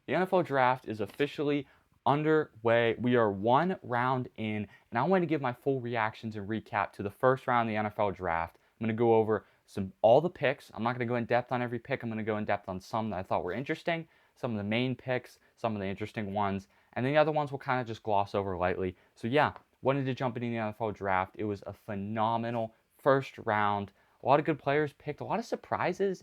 The NFL draft is officially underway. We are one round in, and I want to give my full reactions and recap to the first round of the NFL draft. I'm going to go over all the picks. I'm not going to go in depth on every pick. I'm going to go in depth on some that I thought were interesting, some of the main picks, some of the interesting ones, and then the other ones we'll kind of just gloss over lightly. So yeah, wanted to jump into the NFL draft. It was a phenomenal first round. A lot of good players picked, a lot of surprises,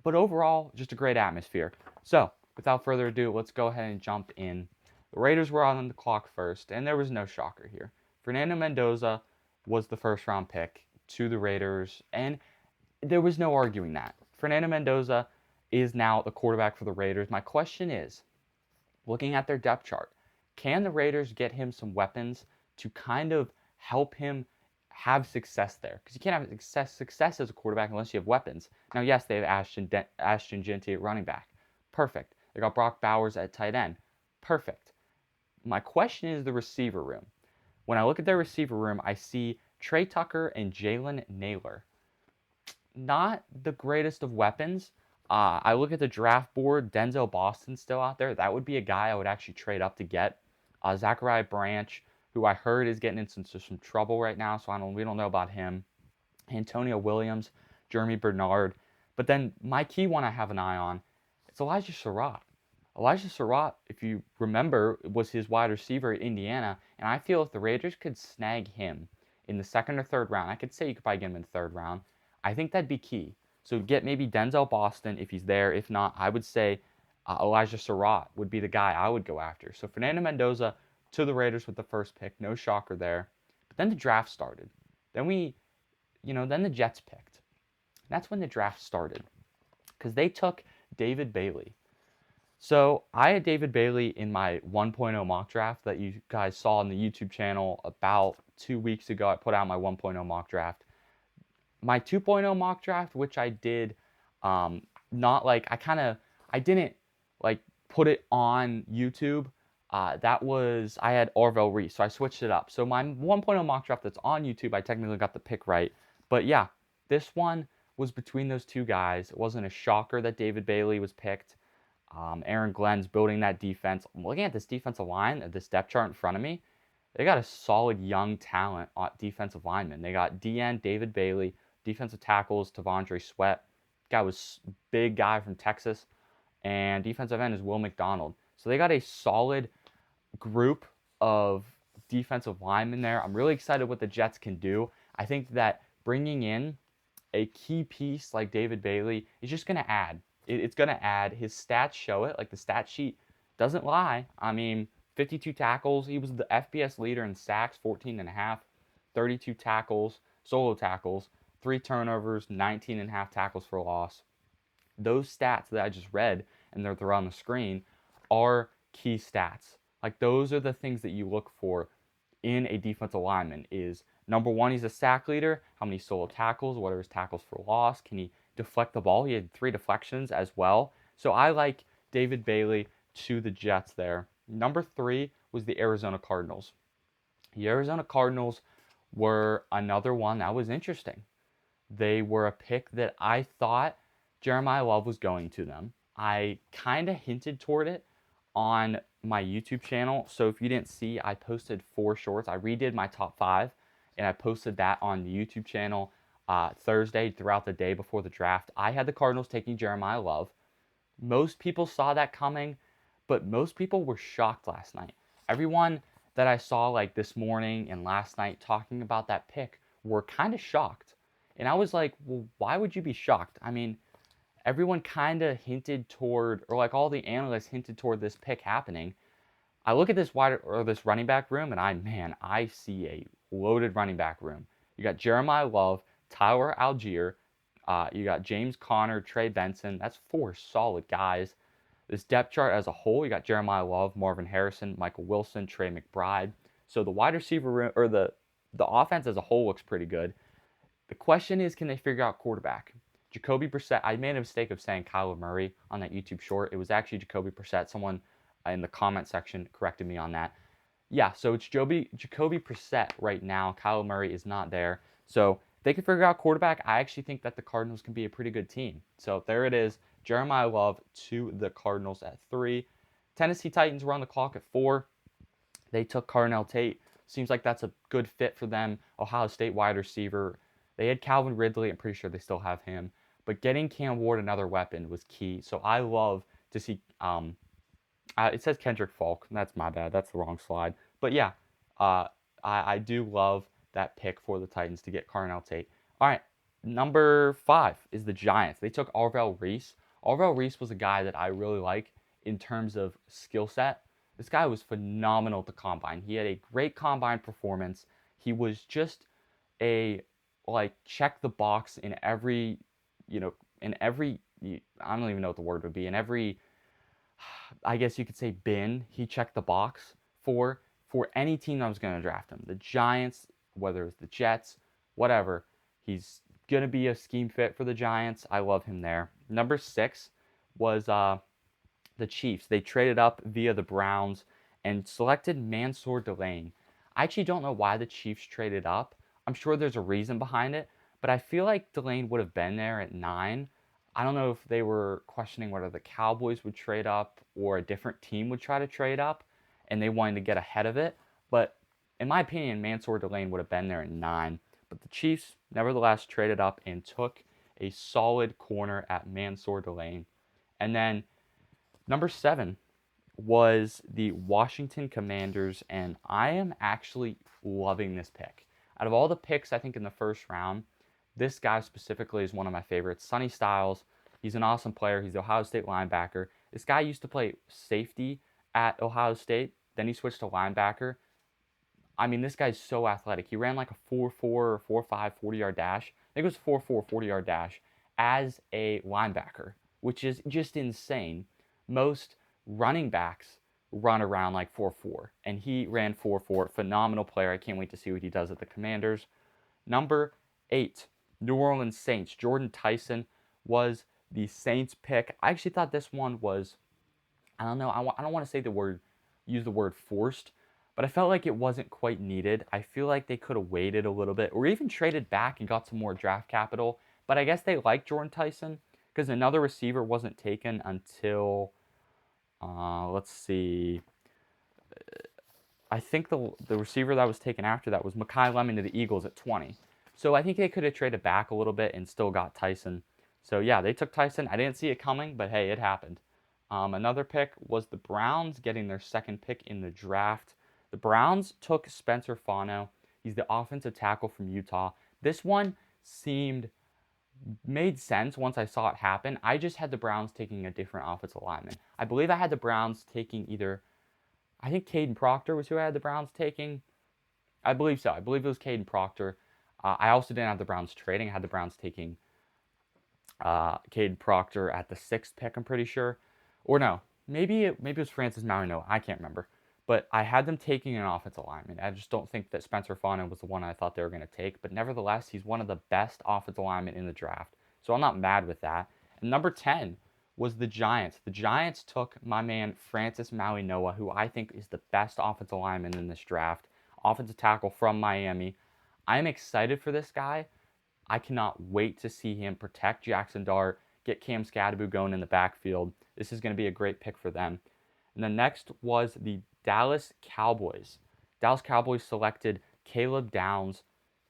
but overall, just a great atmosphere. So, without further ado, let's go ahead and jump in. The Raiders were on the clock first, and there was no shocker here. Fernando Mendoza was the first round pick to the Raiders, and there was no arguing that. Fernando Mendoza is now the quarterback for the Raiders. My question is, looking at their depth chart, can the Raiders get him some weapons to kind of help him have success there? Because you can't have success as a quarterback unless you have weapons. Now, yes, they have Ashton Jeanty at running back. Perfect. They got Brock Bowers at tight end. Perfect. My question is the receiver room. When I look at their receiver room, I see Trey Tucker and Jalen Naylor. Not the greatest of weapons. I look at the draft board, Denzel Boston's still out there. That would be a guy I would actually trade up to get. Zachariah Branch, who I heard is getting into some trouble right now, so we don't know about him. Antonio Williams, Jeremy Bernard. But then my key one I have an eye on, it's Elijah Surratt. Elijah Surratt, if you remember, was his wide receiver at Indiana, and I feel if the Raiders could snag him in the second or third round, I could say you could probably get him in the third round. I think that'd be key. So get maybe Denzel Boston if he's there. If not, I would say Elijah Surratt would be the guy I would go after. So Fernando Mendoza to the Raiders with the first pick. No shocker there. But then the draft started. Then the Jets picked. That's when the draft started because they took David Bailey. So I had David Bailey in my 1.0 mock draft that you guys saw on the YouTube channel about 2 weeks ago. I put out my 1.0 mock draft. My 2.0 mock draft, which I did, not like I didn't like put it on YouTube. I had Orville Reese, so I switched it up. So my 1.0 mock draft that's on YouTube, I technically got the pick right. But yeah, this one was between those two guys. It wasn't a shocker that David Bailey was picked. Aaron Glenn's building that defense. I'm looking at this defensive line, this depth chart in front of me. They got a solid young talent defensive lineman. They got DN David Bailey, defensive tackles Tavondre Sweat. Guy was big guy from Texas, and defensive end is Will McDonald. So they got a solid group of defensive linemen there. I'm really excited what the Jets can do. I think that bringing in a key piece like David Bailey is just going to add. It's going to add. His stats show it. Like the stat sheet doesn't lie. I mean, 52 tackles. He was the FBS leader in sacks, 14 and a half, 32 tackles, solo tackles, 3 turnovers, 19 and a half tackles for loss. Those stats that I just read, and they're on the screen, are key stats. Like those are the things that you look for in a defensive lineman is number one, he's a sack leader. How many solo tackles? What are his tackles for loss? Can he deflect the ball? He had 3 deflections as well. So I like David Bailey to the Jets there. Number 3 was the Arizona Cardinals. The Arizona Cardinals were another one that was interesting. They were a pick that I thought Jeremiah Love was going to them. I kind of hinted toward it on my YouTube channel. So if you didn't see, I posted 4 shorts. I redid my top 5, and I posted that on the YouTube channel Thursday throughout the day before the draft. I had the Cardinals taking Jeremiah Love. Most people saw that coming, but most people were shocked last night. Everyone that I saw like this morning and last night talking about that pick were kind of shocked. And I was like, well, why would you be shocked? I mean, everyone kind of hinted toward, or like all the analysts hinted toward this pick happening. I look at this running back room, and I see a loaded running back room. You got Jeremiah Love, Tyler Algier, you got James Conner, Trey Benson. That's 4 solid guys. This depth chart as a whole, you got Jeremiah Love, Marvin Harrison, Michael Wilson, Trey McBride. So the wide receiver room, or the offense as a whole looks pretty good. The question is, can they figure out quarterback? Jacoby Brissett, I made a mistake of saying Kyler Murray on that YouTube short. It was actually Jacoby Brissett. Someone in the comment section corrected me on that. Yeah, so it's Jacoby Brissett right now. Kyler Murray is not there. So if they can figure out quarterback, I actually think that the Cardinals can be a pretty good team. So there it is. Jeremiah Love to the Cardinals at 3. Tennessee Titans were on the clock at 4. They took Carnell Tate. Seems like that's a good fit for them. Ohio State wide receiver. They had Calvin Ridley. I'm pretty sure they still have him. But getting Cam Ward another weapon was key. So I love to see. It says Kendrick Falk. That's my bad. That's the wrong slide. But yeah, I do love that pick for the Titans to get Carnell Tate. All right, number 5 is the Giants. They took Arvell Reese. Arvell Reese was a guy that I really like in terms of skill set. This guy was phenomenal at the combine. He had a great combine performance. He was just a check the box in every, in every, I don't even know what the word would be, in every, I guess you could say, bin he checked the box for any team that was going to draft him. The Giants, whether it's the Jets, whatever. He's going to be a scheme fit for the Giants. I love him there. Number 6 was the Chiefs. They traded up via the Browns and selected Mansour Delane. I actually don't know why the Chiefs traded up. I'm sure there's a reason behind it, but I feel like Delane would have been there at 9. I don't know if they were questioning whether the Cowboys would trade up or a different team would try to trade up, and they wanted to get ahead of it. But in my opinion, Mansour Delane would have been there at 9. But the Chiefs, nevertheless, traded up and took a solid corner at Mansour Delane. And then number 7 was the Washington Commanders, and I am actually loving this pick. Out of all the picks, I think, in the first round, this guy specifically is one of my favorites. Sonny Styles. He's an awesome player. He's the Ohio State linebacker. This guy used to play safety at Ohio State. Then he switched to linebacker. I mean, this guy's so athletic. He ran like a 4.4 or 4.5 40-yard dash. I think it was 4.4 40-yard dash as a linebacker, which is just insane. Most running backs run around like 4.4, and he ran 4.4. Phenomenal player. I can't wait to see what he does at the Commanders. Number 8, New Orleans Saints. Jordan Tyson was the Saints pick. I actually thought this one was, I don't know, I don't want to say use the word forced, but I felt like it wasn't quite needed. I feel like they could have waited a little bit or even traded back and got some more draft capital. But I guess they liked Jordan Tyson because another receiver wasn't taken until, let's see, I think the receiver that was taken after that was Mekhi Lemon to the Eagles at 20. So I think they could have traded back a little bit and still got Tyson. So yeah, they took Tyson. I didn't see it coming, but hey, it happened. Another pick was the Browns getting their 2nd pick in the draft. The Browns took Spencer Fano. He's the offensive tackle from Utah. This one made sense once I saw it happen. I just had the Browns taking a different offensive lineman. I believe I had the Browns taking I think Caden Proctor was who I had the Browns taking. I believe so. I believe it was Caden Proctor. I also didn't have the Browns trading. I had the Browns taking Caden Proctor at the 6th pick, I'm pretty sure. Or no, maybe it was Francis Mauigoa. I can't remember. But I had them taking an offensive lineman. I just don't think that Spencer Fano was the one I thought they were going to take. But nevertheless, he's one of the best offensive linemen in the draft. So I'm not mad with that. And number 10 was the Giants. The Giants took my man Francis Mauigoa, who I think is the best offensive lineman in this draft. Offensive tackle from Miami. I am excited for this guy. I cannot wait to see him protect Jackson Dart, get Cam Scadaboo going in the backfield. This is going to be a great pick for them. And the next was the Dallas Cowboys. Dallas Cowboys selected Caleb Downs.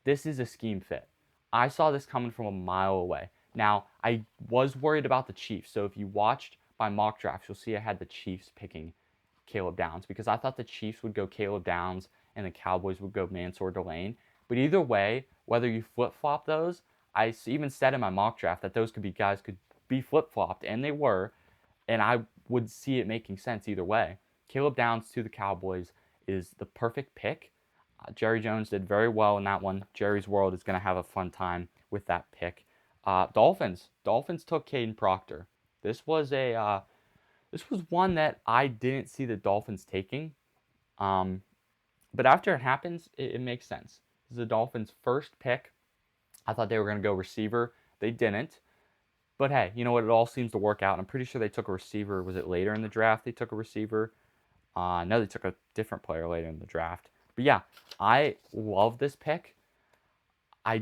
This is a scheme fit. I saw this coming from a mile away. Now, I was worried about the Chiefs. So if you watched my mock drafts, you'll see I had the Chiefs picking Caleb Downs because I thought the Chiefs would go Caleb Downs and the Cowboys would go Mansour Delane. But either way, whether you flip-flop those, I even said in my mock draft that those guys could be flip-flopped, and they were, and I would see it making sense either way. Caleb Downs to the Cowboys is the perfect pick. Jerry Jones did very well in that one. Jerry's World is going to have a fun time with that pick. Dolphins took Caden Proctor. This was one that I didn't see the Dolphins taking. But after it happens, it makes sense. This is the Dolphins' first pick. I thought they were going to go receiver. They didn't. But hey, you know what? It all seems to work out. I'm pretty sure they took a receiver. Was it later in the draft they took a receiver? No, they took a different player later in the draft. But yeah, I love this pick.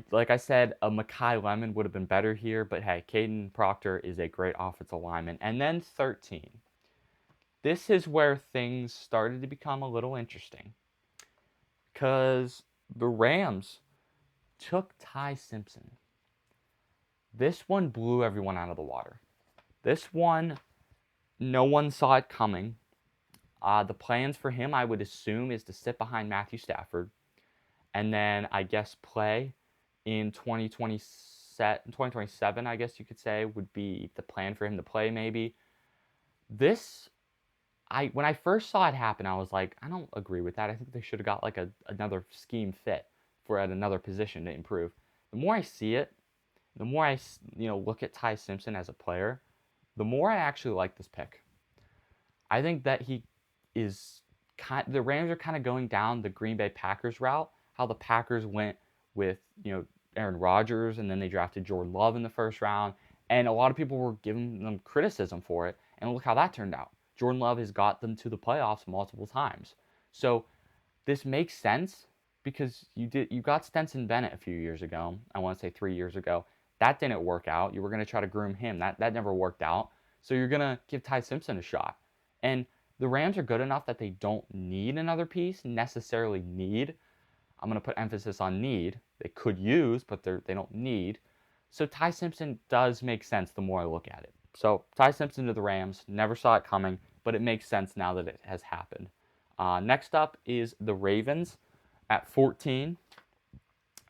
Like I said, a Mekhi Lemon would have been better here. But hey, Caden Proctor is a great offensive lineman. And then 13. this is where things started to become a little interesting because the Rams took Ty Simpson. This one blew everyone out of the water. This one, no one saw it coming. The plans for him, I would assume, is to sit behind Matthew Stafford and then I guess play in 2027, I guess you could say, would be the plan for him to play maybe. This, when I first saw it happen, I was like, I don't agree with that. I think they should have got like another scheme fit for at another position to improve. The more I see it, the more I look at Ty Simpson as a player, the more I actually like this pick. I think that he is the Rams are kind of going down the Green Bay Packers route, how the Packers went with, Aaron Rodgers and then they drafted Jordan Love in the first round, and a lot of people were giving them criticism for it, and look how that turned out. Jordan Love has got them to the playoffs multiple times. So this makes sense because you got Stetson Bennett a few years ago. I want to say 3 years ago. That didn't work out. You were going to try to groom him. That never worked out. So you're going to give Ty Simpson a shot. And the Rams are good enough that they don't need another piece, necessarily need. I'm going to put emphasis on need. They could use, but they don't need. So Ty Simpson does make sense the more I look at it. So Ty Simpson to the Rams, never saw it coming, but it makes sense now that it has happened. Next up is the Ravens at 14.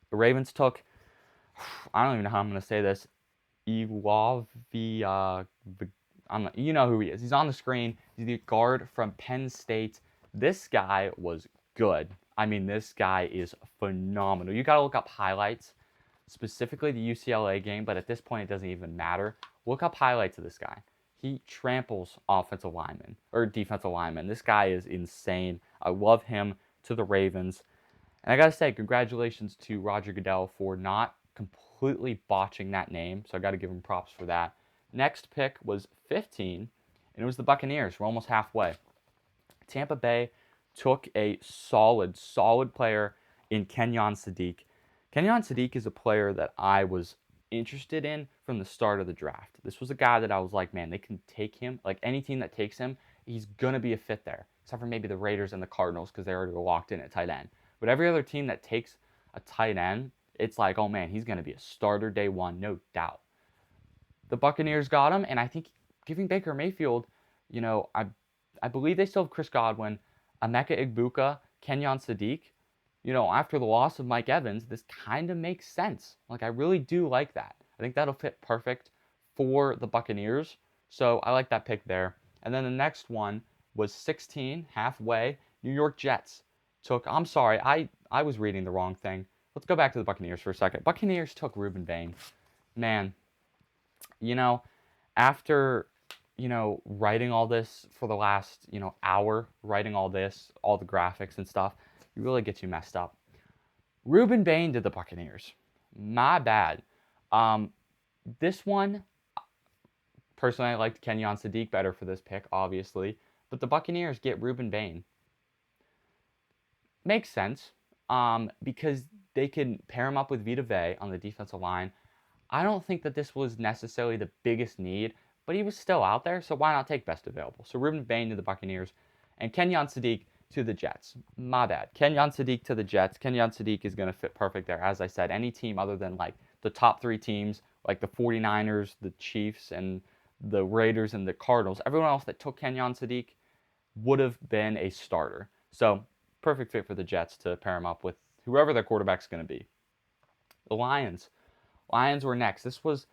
The Ravens took, I don't even know how I'm going to say this, Iwavi, you know who he is. He's on the screen. He's the guard from Penn State. This guy was good. I mean, this guy is phenomenal. You got to look up highlights, specifically the UCLA game, but at this point it doesn't even matter. Look up highlights of this guy. He tramples offensive linemen or defensive linemen. This guy is insane. I love him to the Ravens. And I got to say, congratulations to Roger Goodell for not completely botching that name. So I got to give him props for that. Next pick was 15, and it was the Buccaneers. We're almost halfway. Tampa Bay took a solid player in Kenyon Sadiq. Kenyon Sadiq is a player that I was interested in from the start of the draft. This was a guy that I was like, man, they can take him. Like any team that takes him, he's going to be a fit there. Except for maybe the Raiders and the Cardinals because they already locked in at tight end. But every other team that takes a tight end, it's like, oh man, he's going to be a starter day one, no doubt. The Buccaneers got him, and I think giving Baker Mayfield, I believe they still have Chris Godwin, Emeka Egbuka, Kenyon Sadiq. After the loss of Mike Evans, this kind of makes sense. Like, I really do like that. I think that'll fit perfect for the Buccaneers. So I like that pick there. And then the next one was 16, halfway. New York Jets took, I'm sorry, I was reading the wrong thing. Let's go back to the Buccaneers for a second. Buccaneers took Ruben Bain. Man, after, writing all this for the last, hour, writing all this, all the graphics and stuff, it really gets you messed up. Ruben Bain to the Buccaneers. My bad. This one, personally, I liked Kenyon Sadiq better for this pick, obviously. But the Buccaneers get Ruben Bain. Makes sense, because they can pair him up with Vita Vea on the defensive line. I don't think that this was necessarily the biggest need, but he was still out there, so why not take best available? So Ruben Bain to the Buccaneers, and Kenyon Sadiq to the Jets. My bad. Kenyon Sadiq to the Jets. Kenyon Sadiq is going to fit perfect there. As I said, any team other than like the top three teams, like the 49ers, the Chiefs, and the Raiders and the Cardinals, everyone else that took Kenyon Sadiq would have been a starter. So perfect fit for the Jets to pair him up with whoever their quarterback's going to be. The Lions. Lions were next. This was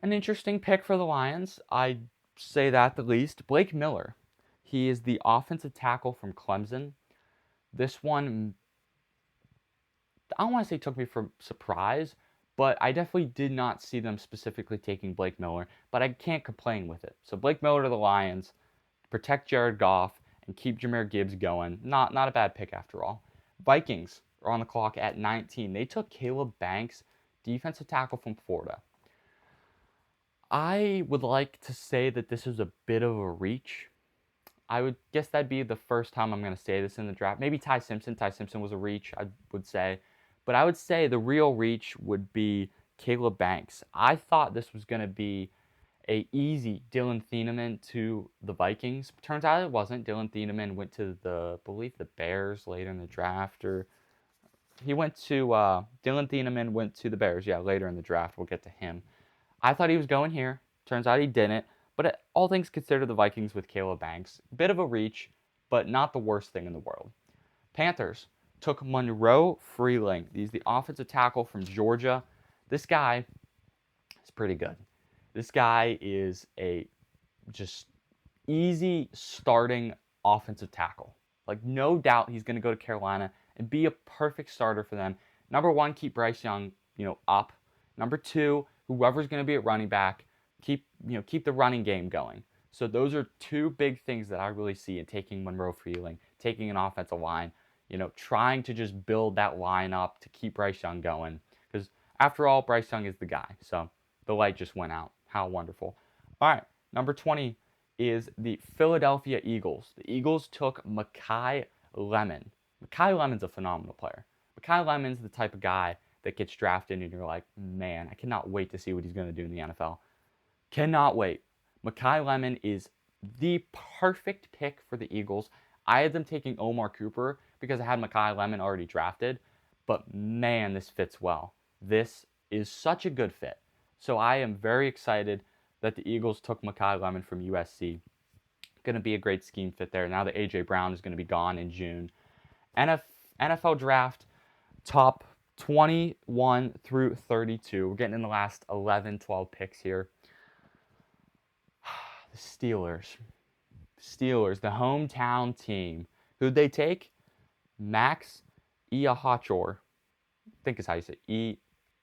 an interesting pick for the Lions. I'd say that the least. Blake Miller. He is the offensive tackle from Clemson. This one, I don't want to say took me for surprise, but I definitely did not see them specifically taking Blake Miller, but I can't complain with it. So Blake Miller to the Lions, protect Jared Goff, and keep Jahmyr Gibbs going. Not a bad pick after all. Vikings are on the clock at 19. They took Caleb Banks, defensive tackle from Florida. I would like to say that this is a bit of a reach. I would guess that'd be the first time I'm going to say this in the draft. Maybe Ty Simpson. Ty Simpson was a reach, I would say. But I would say the real reach would be Caleb Banks. I thought this was going to be a easy Dylan Thieneman to the Vikings. Turns out it wasn't. Dylan Thieneman went to I believe the Bears later in the draft, or Dylan Thieneman went to the Bears. Yeah, later in the draft. We'll get to him. I thought he was going here. Turns out he didn't. But all things considered, the Vikings with Caleb Banks, bit of a reach, but not the worst thing in the world. Panthers took Monroe Freeling. He's the offensive tackle from Georgia. This guy is pretty good. This guy is a just easy starting offensive tackle. Like, no doubt he's going to go to Carolina and be a perfect starter for them. Number one, keep Bryce Young, up. Number two, whoever's going to be at running back, keep the running game going. So those are two big things that I really see in taking Monroe Freeling, taking an offensive line, trying to just build that line up to keep Bryce Young going. Because after all, Bryce Young is the guy. So the light just went out. How wonderful. All right, number 20 is the Philadelphia Eagles. The Eagles took Mekhi Lemon. Mekhi Lemon's a phenomenal player. Mekhi Lemon's the type of guy that gets drafted and you're like, man, I cannot wait to see what he's going to do in the NFL. Cannot wait. Mekhi Lemon is the perfect pick for the Eagles. I had them taking Omar Cooper because I had Mekhi Lemon already drafted. But man, this fits well. This is such a good fit. So I am very excited that the Eagles took Mekhi Lemon from USC. Going to be a great scheme fit there. Now that A.J. Brown is going to be gone in June. NFL draft, top 21 through 32. We're getting in the last 11, 12 picks here. The Steelers, the hometown team. Who'd they take? Max Iahachor. I think is how you say it.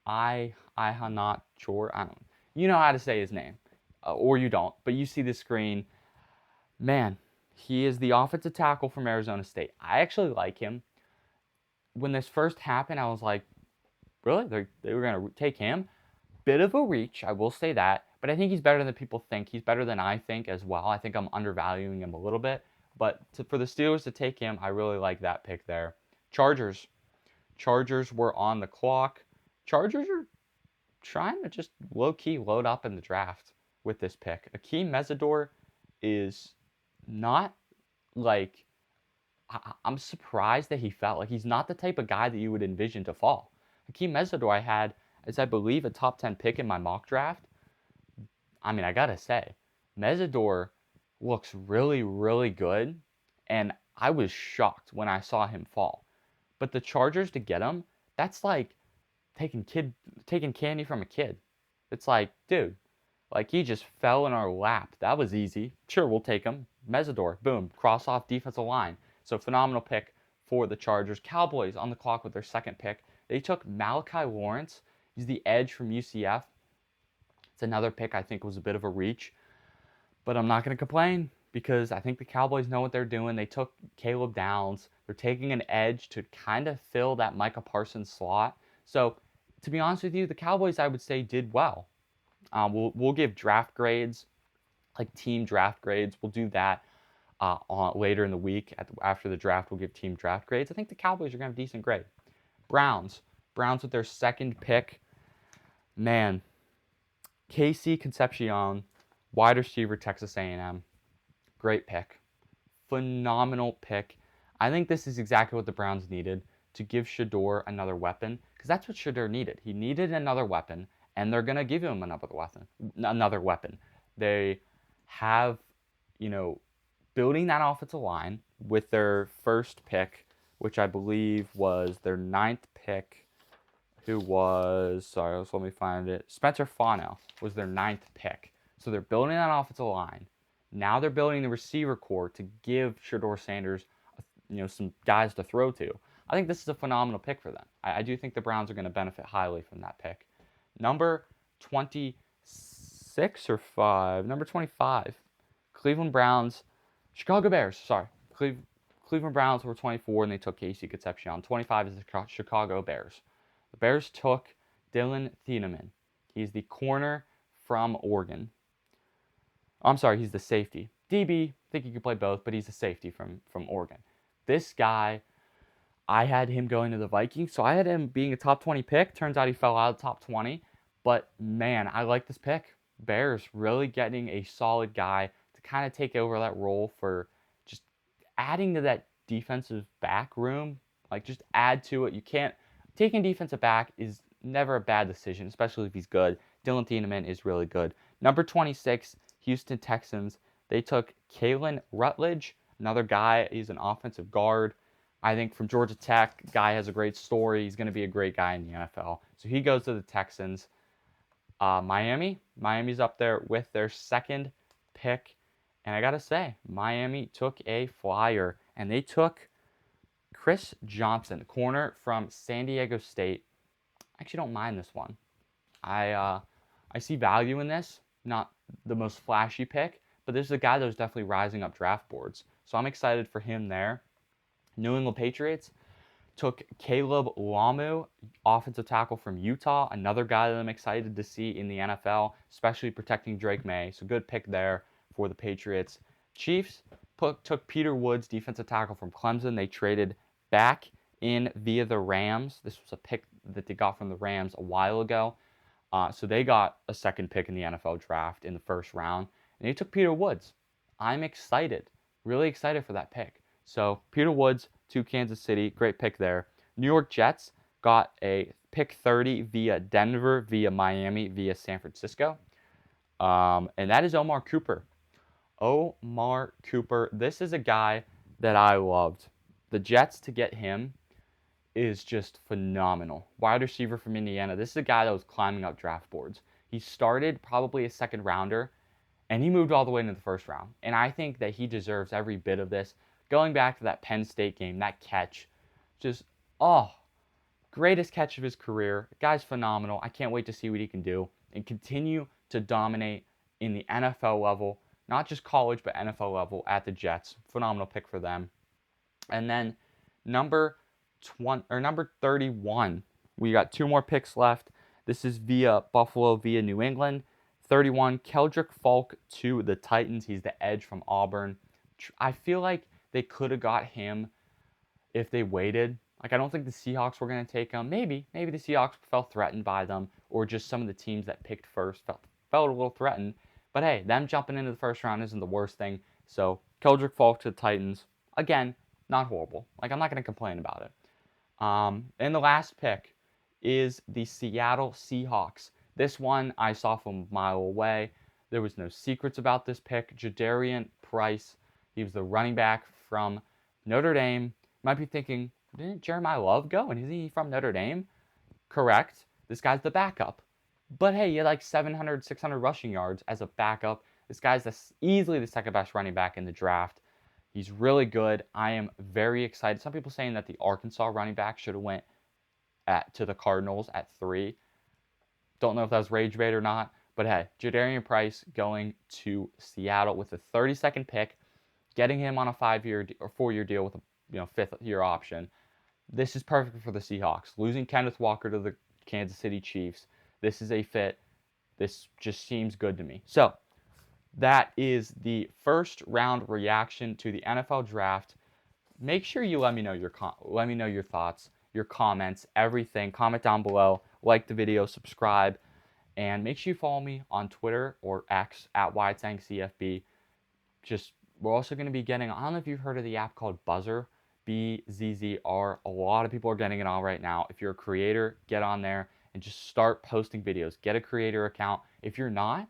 Ihanachor. I don't know. You know how to say his name. Or you don't. But you see the screen. Man, he is the offensive tackle from Arizona State. I actually like him. When this first happened, I was like, really? They were going to take him? Bit of a reach, I will say that. But I think he's better than people think. He's better than I think as well. I think I'm undervaluing him a little bit. But for the Steelers to take him, I really like that pick there. Chargers were on the clock. Chargers are trying to just low-key load up in the draft with this pick. Akeem Mesidor is not like... I'm surprised that he fell. Like, he's not the type of guy that you would envision to fall. Akeem Mesidor I had as, I believe, a top 10 pick in my mock draft. I mean, I gotta say, Mesidor looks really, really good, and I was shocked when I saw him fall. But the Chargers to get him, that's like taking candy from a kid. It's like, dude, like he just fell in our lap. That was easy. Sure, we'll take him. Mesidor, boom, cross off defensive line. So phenomenal pick for the Chargers. Cowboys on the clock with their second pick. They took Malachi Lawrence. He's the edge from UCF. It's another pick I think was a bit of a reach. But I'm not going to complain because I think the Cowboys know what they're doing. They took Caleb Downs. They're taking an edge to kind of fill that Micah Parsons slot. So to be honest with you, the Cowboys, I would say, did well. We'll give draft grades, like team draft grades. We'll do that later in the week. After the draft, we'll give team draft grades. I think the Cowboys are going to have a decent grade. Browns with their second pick. Man, Casey Concepcion, wide receiver, Texas A&M. Great pick. Phenomenal pick. I think this is exactly what the Browns needed to give Shedeur another weapon, because that's what Shedeur needed. He needed another weapon, and they're going to give him another weapon. They have, building that offensive line with their first pick, which I believe was their 9th pick, let me find it. Spencer Fano was their 9th pick. So they're building that offensive line. Now they're building the receiver core to give Shedeur Sanders, some guys to throw to. I think this is a phenomenal pick for them. I do think the Browns are going to benefit highly from that pick. Number 26 or 5? Number 25. Cleveland Browns. Chicago Bears, sorry. Cleveland Browns were 24, and they took Casey Concepcion. 25 is the Chicago Bears. The Bears took Dylan Thieneman. He's the corner from Oregon. I'm sorry, he's the safety. DB, I think he could play both, but he's a safety from Oregon. This guy, I had him going to the Vikings, so I had him being a top 20 pick. Turns out he fell out of the top 20. But, man, I like this pick. Bears really getting a solid guy to kind of take over that role for just adding to that defensive back room. Like, just add to it. You can't taking defensive back is never a bad decision, especially if he's good. Dylan Thieneman is really good. Number 26, Houston Texans. They took Kalen Rutledge, another guy. He's an offensive guard. I think from Georgia Tech, guy has a great story. He's going to be a great guy in the NFL. So he goes to the Texans. Miami's up there with their second pick. And I got to say, Miami took a flyer, and they took Chris Johnson, corner from San Diego State. I actually don't mind this one. I see value in this. Not the most flashy pick, but this is a guy that was definitely rising up draft boards. So I'm excited for him there. New England Patriots took Caleb Lamu, offensive tackle from Utah, another guy that I'm excited to see in the NFL, especially protecting Drake May. So good pick there for the Patriots. Chiefs took Peter Woods, defensive tackle from Clemson. They traded back in via the Rams. This was a pick that they got from the Rams a while ago. So they got a second pick in the NFL draft in the first round, and they took Peter Woods. I'm excited, really excited for that pick. So Peter Woods to Kansas City, great pick there. New York Jets got a pick 30 via Denver, via Miami, via San Francisco. And that is Omar Cooper. Omar Cooper, this is a guy that I loved. The Jets to get him is just phenomenal. Wide receiver from Indiana. This is a guy that was climbing up draft boards. He started probably a second rounder, and he moved all the way into the first round. And I think that he deserves every bit of this. Going back to that Penn State game, that catch, just, greatest catch of his career. The guy's phenomenal. I can't wait to see what he can do and continue to dominate in the NFL level, not just college, but NFL level at the Jets. Phenomenal pick for them. And then number 31, we got two more picks left. This is via Buffalo, via New England. 31, Keldrick Falk to the Titans. He's the edge from Auburn. I feel like they could have got him if they waited. Like, I don't think the Seahawks were going to take him. Maybe the Seahawks felt threatened by them, or just some of the teams that picked first felt a little threatened. But hey, them jumping into the first round isn't the worst thing. So Keldrick Falk to the Titans. Again, not horrible. Like, I'm not going to complain about it. And the last pick is the Seattle Seahawks. This one I saw from a mile away. There was no secrets about this pick. Jadarian Price. He was the running back from Notre Dame. You might be thinking, didn't Jeremiah Love go? And is he from Notre Dame? Correct. This guy's the backup. But hey, he had like 700, 600 rushing yards as a backup. This guy's easily the second best running back in the draft. He's really good. I am very excited. Some people saying that the Arkansas running back should have went to the Cardinals at 3. Don't know if that was rage bait or not. But hey, Jadarian Price going to Seattle with a 32nd pick, getting him on a 5-year or 4-year deal with a 5th-year option. This is perfect for the Seahawks. Losing Kenneth Walker to the Kansas City Chiefs. This is a fit. This just seems good to me. So that is the first round reaction to the NFL draft. Make sure you let me know your thoughts, your comments, everything. Comment down below, like the video, subscribe, and make sure you follow me on Twitter or X at Wyatt Zang CFB. We're also going to be getting, I don't know if you've heard of the app called Buzzer, BZZR. A lot of people are getting it on right now. If you're a creator, get on there and just start posting videos. Get a creator account. If you're not,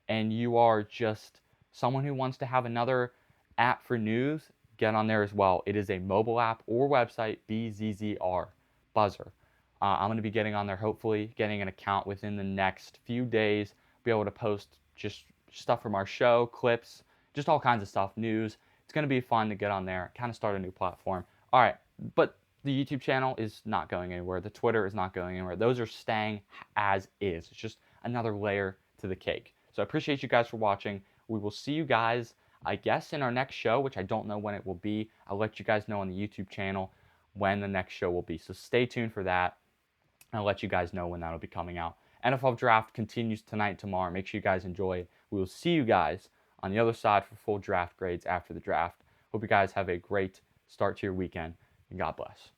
and you are just someone who wants to have another app for news, get on there as well. It is a mobile app or website, BZZR, Buzzer. I'm going to be getting on there, hopefully getting an account within the next few days, be able to post just stuff from our show, clips, just all kinds of stuff, news. It's going to be fun to get on there, kind of start a new platform. All right, but the YouTube channel is not going anywhere. The Twitter is not going anywhere. Those are staying as is. It's just another layer to the cake. So I appreciate you guys for watching. We will see you guys, I guess, in our next show, which I don't know when it will be. I'll let you guys know on the YouTube channel when the next show will be. So stay tuned for that. And I'll let you guys know when that'll be coming out. NFL Draft continues tonight, tomorrow. Make sure you guys enjoy it. We will see you guys on the other side for full draft grades after the draft. Hope you guys have a great start to your weekend, and God bless.